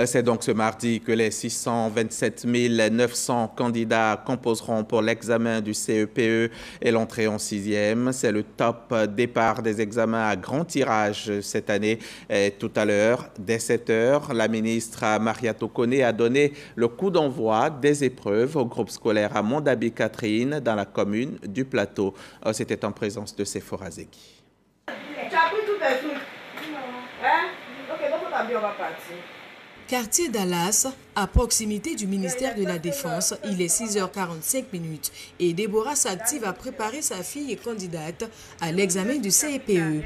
C'est donc ce mardi que les 627 900 candidats composeront pour l'examen du CEPE et l'entrée en 6e. C'est le top départ des examens à grand tirage cette année. Et tout à l'heure, dès 7 h, la ministre Maria Tokone a donné le coup d'envoi des épreuves au groupe scolaire à Mondabi-Catherine dans la commune du Plateau. C'était en présence de Sephora Zegui. Tu as pris tous tes trucs? Non. Hein? Ok, donc on va partir. Quartier Dallas, à proximité du ministère de la Défense, il est 6 h 45 et Déborah s'active à préparer sa fille et candidate à l'examen du CEPE.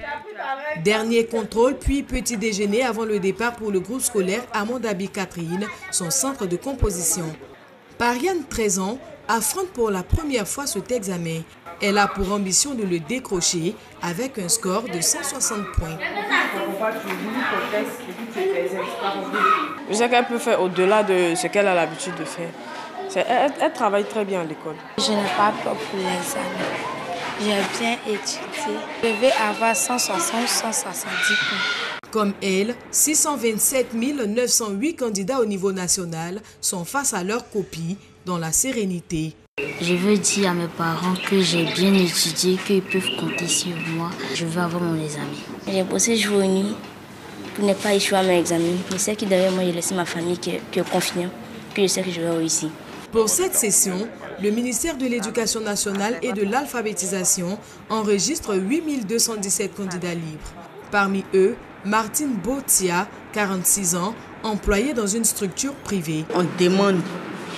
Dernier contrôle puis petit déjeuner avant le départ pour le groupe scolaire à Mondabi-Catherine, son centre de composition. Pariane, 13 ans, affronte pour la première fois cet examen. Elle a pour ambition de le décrocher avec un score de 160 points. Je sais qu'elle peut faire au-delà de ce qu'elle a l'habitude de faire. Elle travaille très bien à l'école. Je n'ai pas peur pour l'examen. J'ai bien étudié. Je vais avoir 160 ou 170 points. Comme elle, 627 908 candidats au niveau national sont face à leurs copies dans la sérénité. Je veux dire à mes parents que j'ai bien étudié, qu'ils peuvent compter sur moi. Je veux avoir mon examen. J'ai bossé jour et nuit pour ne pas échouer à mes examens. Je sais que derrière moi, j'ai laissé ma famille qui est confiante, que je sais que je vais réussir. Pour cette session, le ministère de l'Éducation nationale et de l'alphabétisation enregistre 8 217 candidats libres. Parmi eux, Martine Botia, 46 ans, employée dans une structure privée. On demande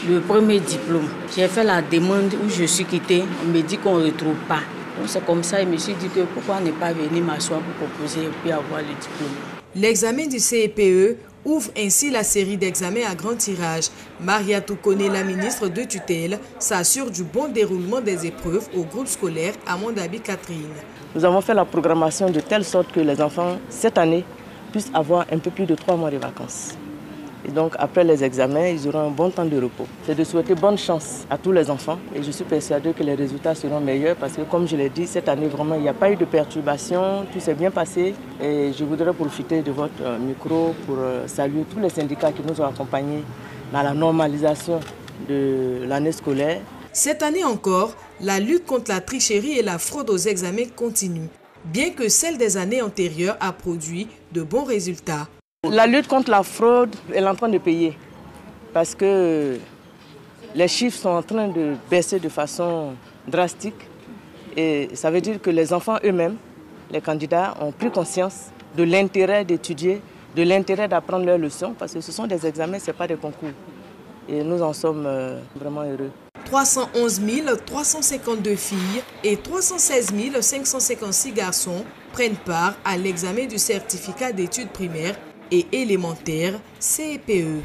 le premier diplôme. J'ai fait la demande où je suis quittée. On me dit qu'on ne retrouve pas. Donc c'est comme ça, je me suis dit que pourquoi ne pas venir m'asseoir pour proposer et puis avoir le diplôme. L'examen du CEPE ouvre ainsi la série d'examens à grand tirage. Maria Tokone, la ministre de tutelle, s'assure du bon déroulement des épreuves au groupe scolaire à Mondabi-Catherine. Nous avons fait la programmation de telle sorte que les enfants, cette année, puissent avoir un peu plus de 3 mois de vacances. Et donc, après les examens, ils auront un bon temps de repos. C'est de souhaiter bonne chance à tous les enfants. Et je suis persuadée que les résultats seront meilleurs parce que, comme je l'ai dit, cette année, vraiment, il n'y a pas eu de perturbation. Tout s'est bien passé. Et je voudrais profiter de votre micro pour saluer tous les syndicats qui nous ont accompagnés dans la normalisation de l'année scolaire. Cette année encore, la lutte contre la tricherie et la fraude aux examens continue, bien que celle des années antérieures a produit de bons résultats. La lutte contre la fraude est en train de payer parce que les chiffres sont en train de baisser de façon drastique et ça veut dire que les enfants eux-mêmes, les candidats, ont pris conscience de l'intérêt d'étudier, de l'intérêt d'apprendre leurs leçons parce que ce sont des examens, ce n'est pas des concours. Et nous en sommes vraiment heureux. 311 352 filles et 316 556 garçons prennent part à l'examen du certificat d'études primaires et élémentaires CEPE.